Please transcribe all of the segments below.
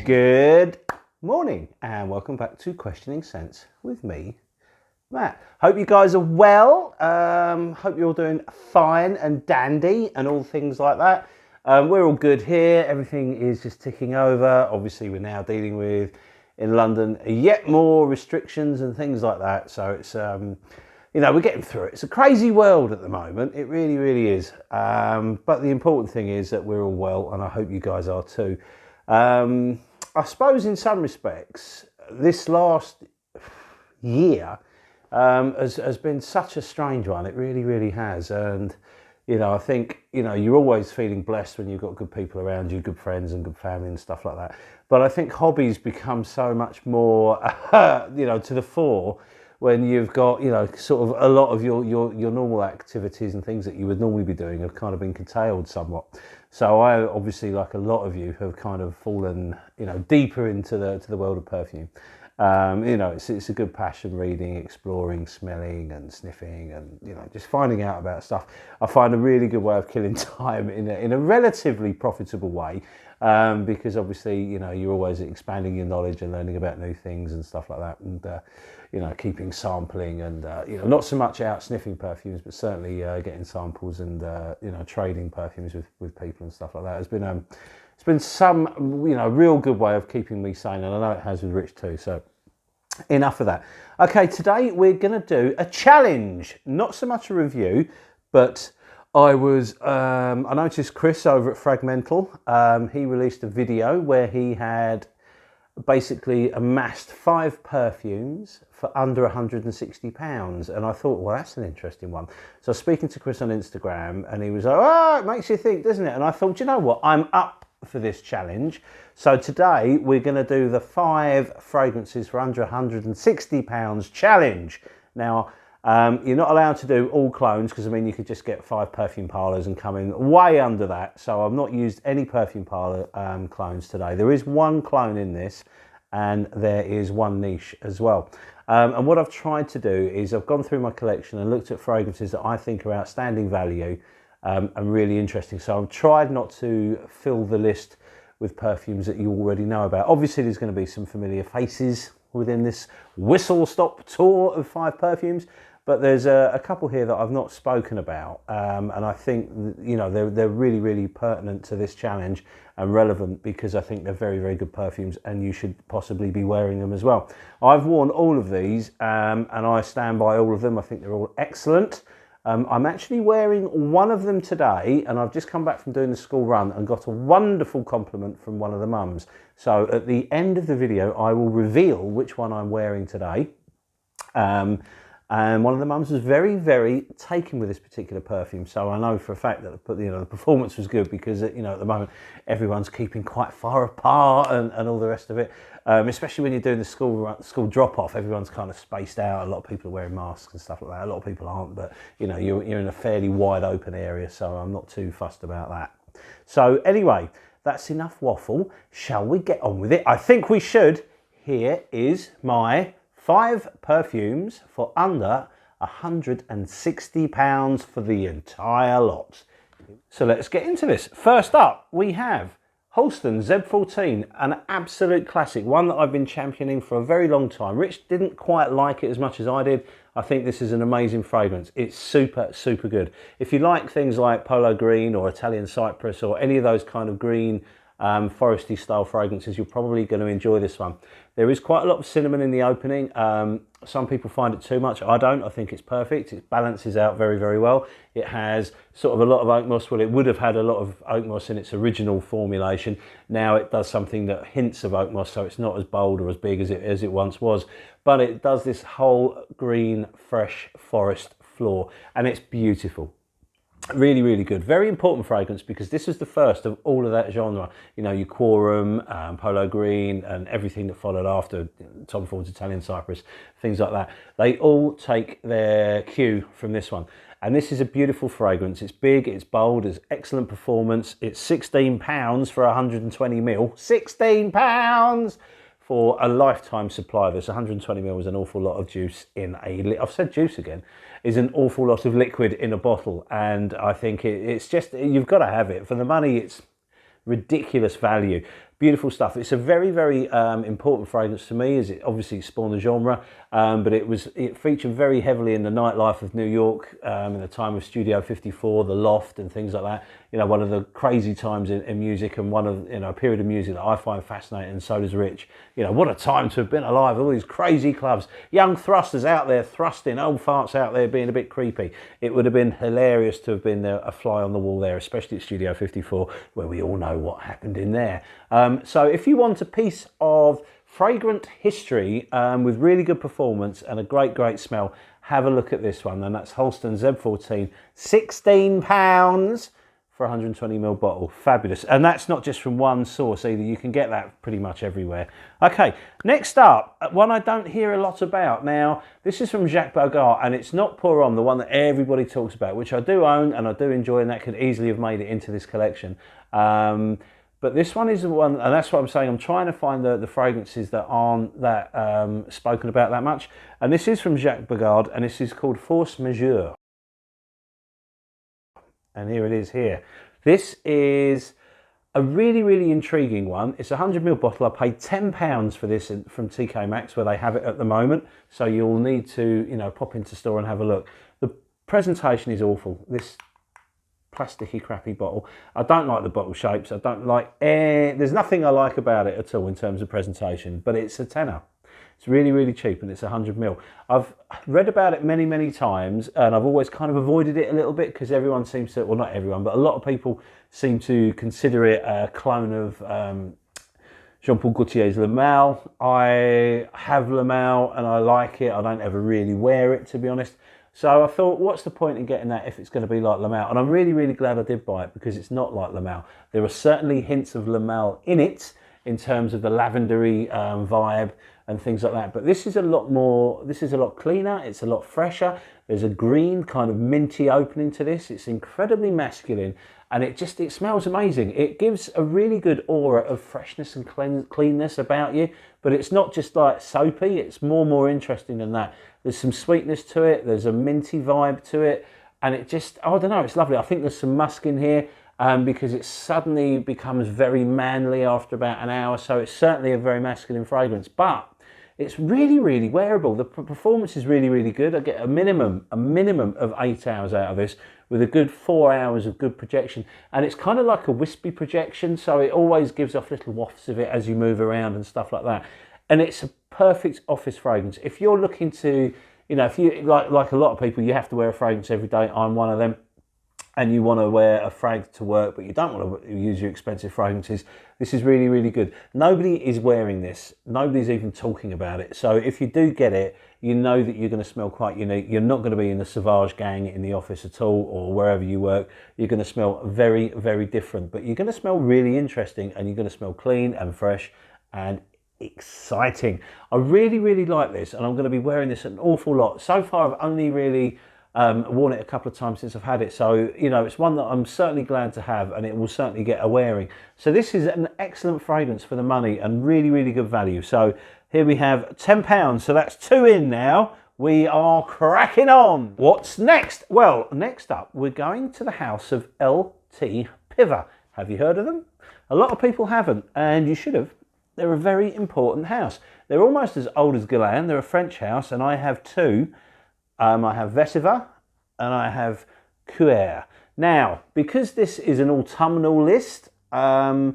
Good morning and welcome back to Questioning Sense with me, Matt. Hope you guys are well. Hope you're all doing fine and dandy and all things like that. We're all good here. Everything is just ticking over. Obviously, we're now dealing with, in London, yet more restrictions and things like that. So it's, you know, we're getting through it. It's a crazy world at the moment. It really, really is. But the important thing is that we're all well, and I hope you guys are too. I suppose in some respects, this last year has been such a strange one. It really, really has. And, you know, I think, you know, you're always feeling blessed when you've got good people around you, good friends and good family and stuff like that. But I think hobbies become so much more, you know, to the fore when you've got, you know, sort of a lot of your normal activities and things that you would normally be doing have kind of been curtailed somewhat. So I obviously, like a lot of you, have kind of fallen, you know, deeper into the world of perfume. You know, it's a good passion, reading, exploring, smelling and sniffing and, you know, just finding out about stuff. I find a really good way of killing time in a relatively profitable way, because obviously, you know, you're always expanding your knowledge and learning about new things and stuff like that. And, you know, keeping sampling and, you know, not so much out sniffing perfumes, but certainly getting samples and, you know, trading perfumes with people and stuff like that. It's been some, you know, real good way of keeping me sane, and I know it has with Rich too. So enough of that. Okay, today we're going to do a challenge, not so much a review, but I noticed Chris over at Fragmental. He released a video where he had basically amassed 5 perfumes for under £160, and I thought, well, that's an interesting one. So I was speaking to Chris on Instagram and he was like, oh, it makes you think, doesn't it? And I thought, you know what, I'm up for this challenge. So today we're going to do the 5 fragrances for under £160 challenge. Now, you're not allowed to do all clones because, I mean, you could just get 5 perfume parlours and come in way under that. So I've not used any perfume parlour clones today. There is one clone in this and there is one niche as well. And what I've tried to do is I've gone through my collection and looked at fragrances that I think are outstanding value and really interesting. So I've tried not to fill the list with perfumes that you already know about. Obviously, there's going to be some familiar faces within this whistle-stop tour of 5 perfumes. But there's a couple here that I've not spoken about, and I think, you know, they're really, really pertinent to this challenge and relevant because I think they're very, very good perfumes and you should possibly be wearing them as well. I've worn all of these and I stand by all of them. I think they're all excellent. I'm actually wearing one of them today, and I've just come back from doing the school run and got a wonderful compliment from one of the mums. So at the end of the video, I will reveal which one I'm wearing today. And one of the mums was very, very taken with this particular perfume. So I know for a fact that, you know, the performance was good because, you know, at the moment everyone's keeping quite far apart and all the rest of it. Especially when you're doing the school drop-off, everyone's kind of spaced out. A lot of people are wearing masks and stuff like that. A lot of people aren't, but, you know, you're in a fairly wide open area, so I'm not too fussed about that. So anyway, that's enough waffle. Shall we get on with it? I think we should. Here is my 5 perfumes for under £160 for the entire lot. So let's get into this. First up, we have Halston Z14, an absolute classic, one that I've been championing for a very long time. Rich didn't quite like it as much as I did. I think this is an amazing fragrance. It's super, super good. If you like things like Polo Green or Italian Cypress or any of those kind of green foresty style fragrances, you're probably going to enjoy this one. There is quite a lot of cinnamon in the opening. Some people find it too much. I don't. I think it's perfect. It balances out very, very well. It has sort of a lot of oak moss. Well, it would have had a lot of oak moss in its original formulation. Now it does something that hints of oak moss, so it's not as bold or as big as it once was. But it does this whole green, fresh forest floor, and it's beautiful. Really, really good. Very important fragrance because this is the first of all of that genre. You know, your Quorum, Polo Green, and everything that followed after, Tom Ford's Italian Cypress, things like that. They all take their cue from this one. And this is a beautiful fragrance. It's big, it's bold, it's excellent performance. It's £16 for 120 ml. £16 for a lifetime supply of this. 120 ml is an awful lot of juice in I've said juice again, is an awful lot of liquid in a bottle. And I think it's just, you've got to have it. For the money, it's ridiculous value. Beautiful stuff. It's a very, very important fragrance to me, as it obviously spawned the genre, but it featured very heavily in the nightlife of New York in the time of Studio 54, the Loft, and things like that. You know, one of the crazy times in music, and one of, you know, a period of music that I find fascinating, and so does Rich. You know, what a time to have been alive. All these crazy clubs, young thrusters out there thrusting, old farts out there being a bit creepy. It would have been hilarious to have been there, a fly on the wall there, especially at Studio 54, where we all know what happened in there. So if you want a piece of fragrant history with really good performance and a great smell, have a look at this one. And that's Halston Z14, £16 for a 120ml bottle. Fabulous. And that's not just from one source either. You can get that pretty much everywhere. Okay, next up, one I don't hear a lot about. Now, this is from Jacques Bogart, and it's not Pour Homme, the one that everybody talks about, which I do own and I do enjoy, and that could easily have made it into this collection. But this one is the one, and that's what I'm saying, I'm trying to find the fragrances that aren't that spoken about that much. And this is from Jacques Bogart, and this is called Force Majeure. And here it is here. This is a really intriguing one. It's a 100ml bottle. I paid £10 for this from TK Maxx, where they have it at the moment. So you'll need to, you know, pop into store and have a look. The presentation is awful. This plasticky crappy bottle. I don't like the bottle shapes. I don't like, there's nothing I like about it at all in terms of presentation, but it's a tenner. It's really cheap, and it's 100ml. I've read about it many times, and I've always kind of avoided it a little bit because everyone seems to, well, not everyone, but a lot of people seem to consider it a clone of Jean-Paul Gaultier's Le Mal. I have Le Mal and I like it. I don't ever really wear it, to be honest. So I thought, what's the point in getting that if it's going to be like Le Mal? And I'm really glad I did buy it, because it's not like Le Mal. There are certainly hints of Le Mal in it, in terms of the lavendery vibe and things like that. But this is a lot more, this is a lot cleaner, it's a lot fresher. There's a green kind of minty opening to this. It's incredibly masculine, and it smells amazing. It gives a really good aura of freshness and cleanness about you, but it's not just like soapy, it's more interesting than that. There's some sweetness to it, there's a minty vibe to it, and it just, I don't know, it's lovely. I think there's some musk in here, because it suddenly becomes very manly after about an hour, so it's certainly a very masculine fragrance, but it's really wearable. The performance is really good. I get a minimum of 8 hours out of this, with a good 4 hours of good projection, and it's kind of like a wispy projection, so it always gives off little wafts of it as you move around and stuff like that. And it's a perfect office fragrance. If you're looking to, you know, if you like a lot of people, you have to wear a fragrance every day. I'm one of them. And you want to wear a frag to work, but you don't want to use your expensive fragrances, this is really good. Nobody is wearing this. Nobody's even talking about it. So if you do get it, you know that you're going to smell quite unique. You're not going to be in the Sauvage gang in the office at all, or wherever you work. You're going to smell very different, but you're going to smell really interesting, and you're going to smell clean and fresh and exciting. I really like this, and I'm going to be wearing this an awful lot. So far, I've only really worn it a couple of times since I've had it, so you know, it's one that I'm certainly glad to have, and it will certainly get a wearing. So this is an excellent fragrance for the money, and really good value. So here we have £10, so that's 2 in now. We are cracking on. What's next? Well, next up, we're going to the house of L.T.Piver. Have you heard of them? A lot of people haven't, and you should have. They're a very important house. They're almost as old as Guerlain. They're a French house, and I have 2. I have Vetiver and I have Cuir. Now, because this is an autumnal list, I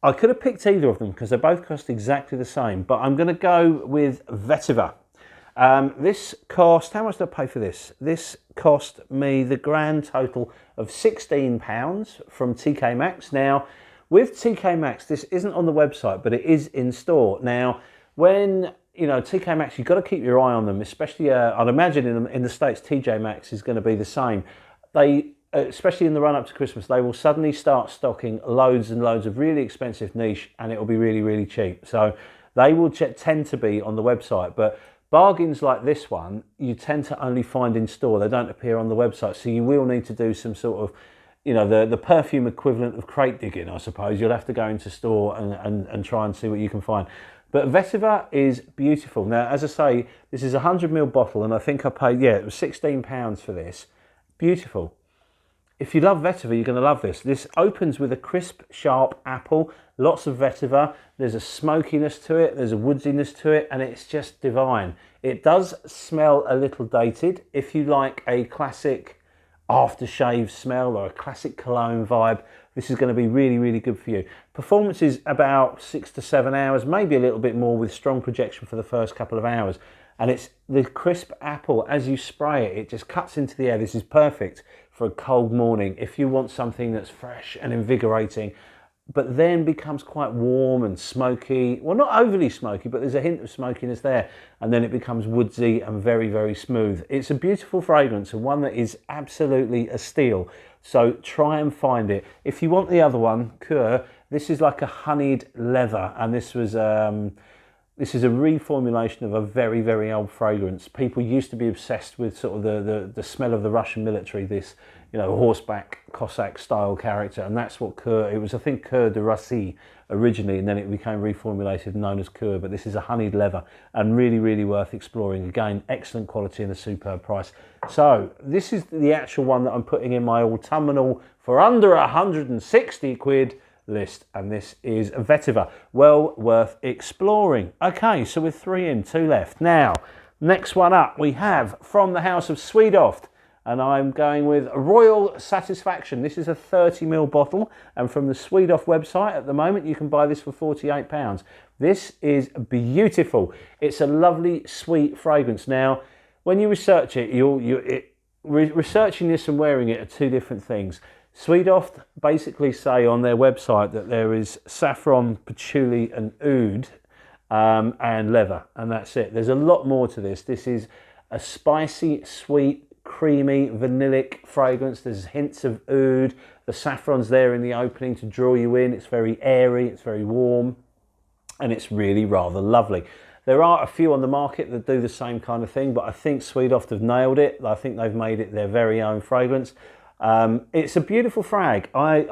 could have picked either of them because they both cost exactly the same, but I'm going to go with Vetiver. This cost, how much did I pay for this? This cost me the grand total of £16 from TK Maxx. Now, with TK Maxx, this isn't on the website, but it is in store. Now, when you know, TK Maxx, you've got to keep your eye on them, especially, I'd imagine in the States, TJ Maxx is going to be the same. They, especially in the run-up to Christmas, they will suddenly start stocking loads and loads of really expensive niche, and it will be really cheap. So they will tend to be on the website, but bargains like this one, you tend to only find in store. They don't appear on the website, so you will need to do some sort of, you know, the perfume equivalent of crate digging, I suppose. You'll have to go into store and try and see what you can find. But Vetiver is beautiful. Now, as I say, this is a 100ml bottle, and I think I paid, yeah, it was £16 for this. Beautiful. if you love vetiver, you're going to love this. This opens with a crisp, sharp apple, lots of vetiver. There's a smokiness to it, there's a woodsiness to it, and it's just divine. It does smell a little dated. If you like a classic aftershave smell or a classic cologne vibe, this is going to be really, really good for you. Performance is about 6 to 7 hours, maybe a little bit more, with strong projection for the first couple of hours. And it's the crisp apple, as you spray it, it just cuts into the air. This is perfect for a cold morning if you want something that's fresh and invigorating, but then becomes quite warm and smoky. Well, not overly smoky, but there's a hint of smokiness there, and then it becomes woodsy and very, very smooth. It's a beautiful fragrance, and one that is absolutely a steal. So try and find it. If you want the other one, Cur, this is like a honeyed leather, and this is a reformulation of a very, very old fragrance. People used to be obsessed with sort of the smell of the Russian military, this, you know, horseback Cossack style character, and that's what Cur, it was, I think, Cur de Rasasi originally, and then it became reformulated and known as Cur, but this is a honeyed leather, and really, really worth exploring. Again, excellent quality and a superb price. So this is the actual one that I'm putting in my autumnal for under 160 quid list, and this is Vetiver. Well worth exploring. Okay, so with 3 in, 2 left. Now, next one up we have from the house of SweDoft, and I'm going with Royal Satisfaction. This is a 30ml bottle, and from the SweDoft website at the moment you can buy this for £48. This is beautiful. It's a lovely sweet fragrance. Now, when you research it, researching this and wearing it are two different things. SweDoft basically say on their website that there is saffron, patchouli and oud and leather, and that's it. There's a lot more to this. This is a spicy, sweet, creamy, vanillic fragrance. There's hints of oud. The saffron's there in the opening to draw you in. It's very airy, it's very warm, and it's really rather lovely. There are a few on the market that do the same kind of thing, but I think SweDoft have nailed it. I think they've made it their very own fragrance. It's a beautiful frag. I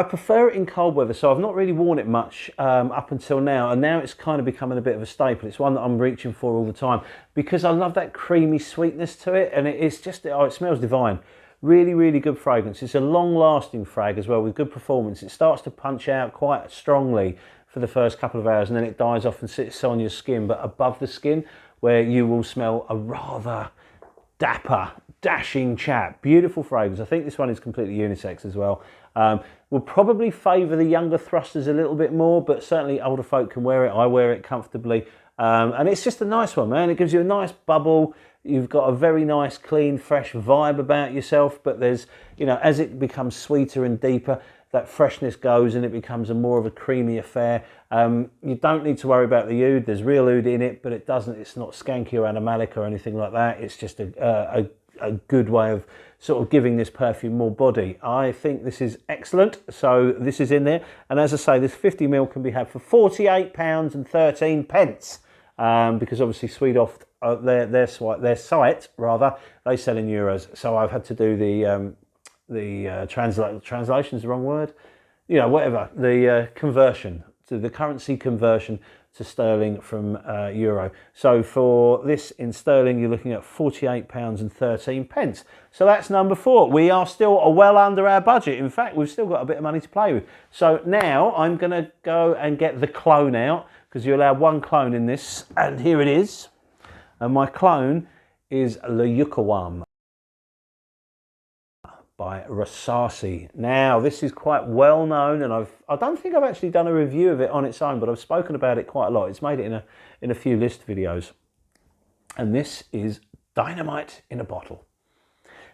prefer it in cold weather, so I've not really worn it much up until now, and now it's kind of becoming a bit of a staple. It's one that I'm reaching for all the time because I love that creamy sweetness to it, and it's just, oh, it smells divine. Really, really good fragrance. It's a long-lasting frag as well with good performance. It starts to punch out quite strongly for the first couple of hours, and then it dies off and sits on your skin, but above the skin, where you will smell a rather dapper, dashing chap. Beautiful fragrance. I think this one is completely unisex as well. Will probably favour the younger thrusters a little bit more, but certainly older folk can wear it. I wear it comfortably, and it's just a nice one, man. It gives you a nice bubble. You've got a very nice, clean, fresh vibe about yourself, but there's, you know, as it becomes sweeter and deeper, that freshness goes and it becomes a more of a creamy affair. You don't need to worry about the oud. There's real oud in it, but it's not skanky or animalic or anything like that. It's just a good way of sort of giving this perfume more body. I think this is excellent, so this is in there. And as I say, this 50ml can be had for £48.13, because obviously SweDoft, their site rather, they sell in euros. So I've had to do the translation is the wrong word, you know, whatever, the conversion to the currency conversion to sterling from euro. So for this in sterling, you're looking at £48.13. So that's number 4. We are still well under our budget. In fact, we've still got a bit of money to play with. So now I'm going to go and get the clone out, because you're allowed 1 clone in this, and here it is. And my clone is La Yuqawam by Rasasi. Now, this is quite well known, and I don't think I've actually done a review of it on its own, but I've spoken about it quite a lot. It's made it in a few list videos. And this is dynamite in a bottle.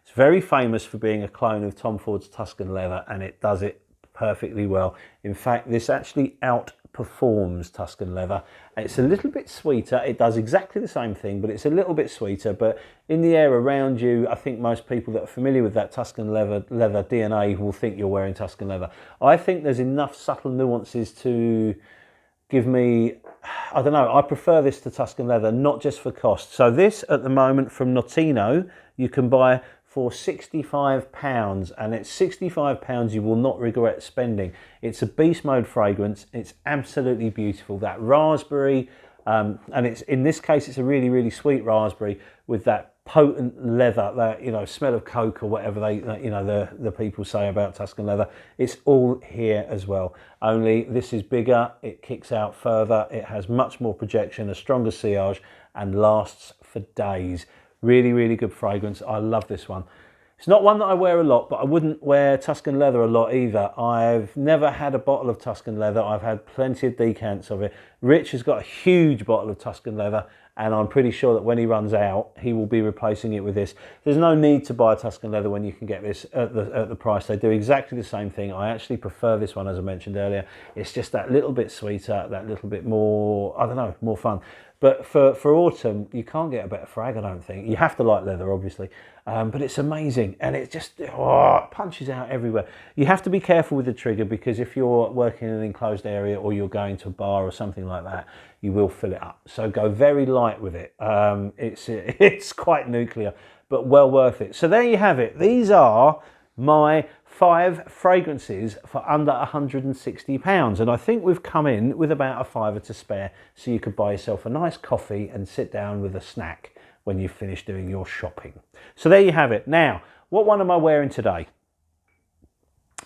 It's very famous for being a clone of Tom Ford's Tuscan Leather, and it does it perfectly well. In fact, this actually outperforms Tuscan Leather. It's a little bit sweeter. It does exactly the same thing, but it's a little bit sweeter. But in the air around you, I think most people that are familiar with that Tuscan leather DNA will think you're wearing Tuscan Leather. I think there's enough subtle nuances to give me, I don't know, I prefer this to Tuscan Leather, not just for cost. So this at the moment from Notino, you can buy for £65, and it's £65 you will not regret spending. It's a beast mode fragrance. It's absolutely beautiful. That raspberry, and it's, in this case, it's a really, really sweet raspberry with that potent leather, that, you know, smell of coke or whatever they, you know, the people say about Tuscan leather. It's all here as well. Only this is bigger, it kicks out further, it has much more projection, a stronger sillage, and lasts for days. Really, really good fragrance. I love this one. It's not one that I wear a lot, but I wouldn't wear Tuscan leather a lot either. I've never had a bottle of Tuscan leather. I've had plenty of decants of it. Rich has got a huge bottle of Tuscan leather, and I'm pretty sure that when he runs out, he will be replacing it with this. There's no need to buy Tuscan leather when you can get this at the price. They do exactly the same thing. I actually prefer this one, as I mentioned earlier. It's just that little bit sweeter, that little bit more, I don't know, more fun. But for autumn, you can't get a better frag, I don't think. You have to like leather, obviously. But it's amazing, and it just it punches out everywhere. You have to be careful with the trigger, because if you're working in an enclosed area or you're going to a bar or something like that, you will fill it up. So go very light with it. It's quite nuclear, but well worth it. So there you have it. These are my 5 fragrances for under £160, and I think we've come in with about a fiver to spare, so you could buy yourself a nice coffee and sit down with a snack when you finish doing your shopping. So there you have it. Now, what one am I wearing today?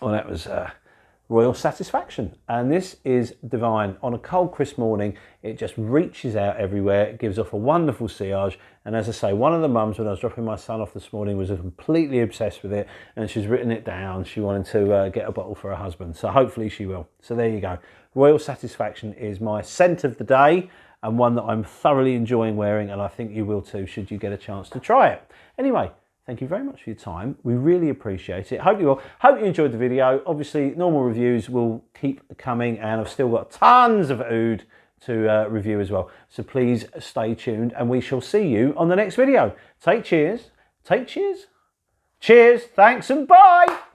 Well, that was Royal Satisfaction, and this is divine. On a cold, crisp morning, it just reaches out everywhere. It gives off a wonderful sillage, and as I say, one of the mums, when I was dropping my son off this morning, was completely obsessed with it, and she's written it down. She wanted to get a bottle for her husband, so hopefully she will. So there you go. Royal Satisfaction is my scent of the day, and one that I'm thoroughly enjoying wearing, and I think you will too, should you get a chance to try it. Anyway, thank you very much for your time. We really appreciate it. Hope you will. Hope you enjoyed the video. Obviously, normal reviews will keep coming, and I've still got tons of oud to review as well. So please stay tuned, and we shall see you on the next video. Take cheers. Take cheers. Cheers. Thanks and bye.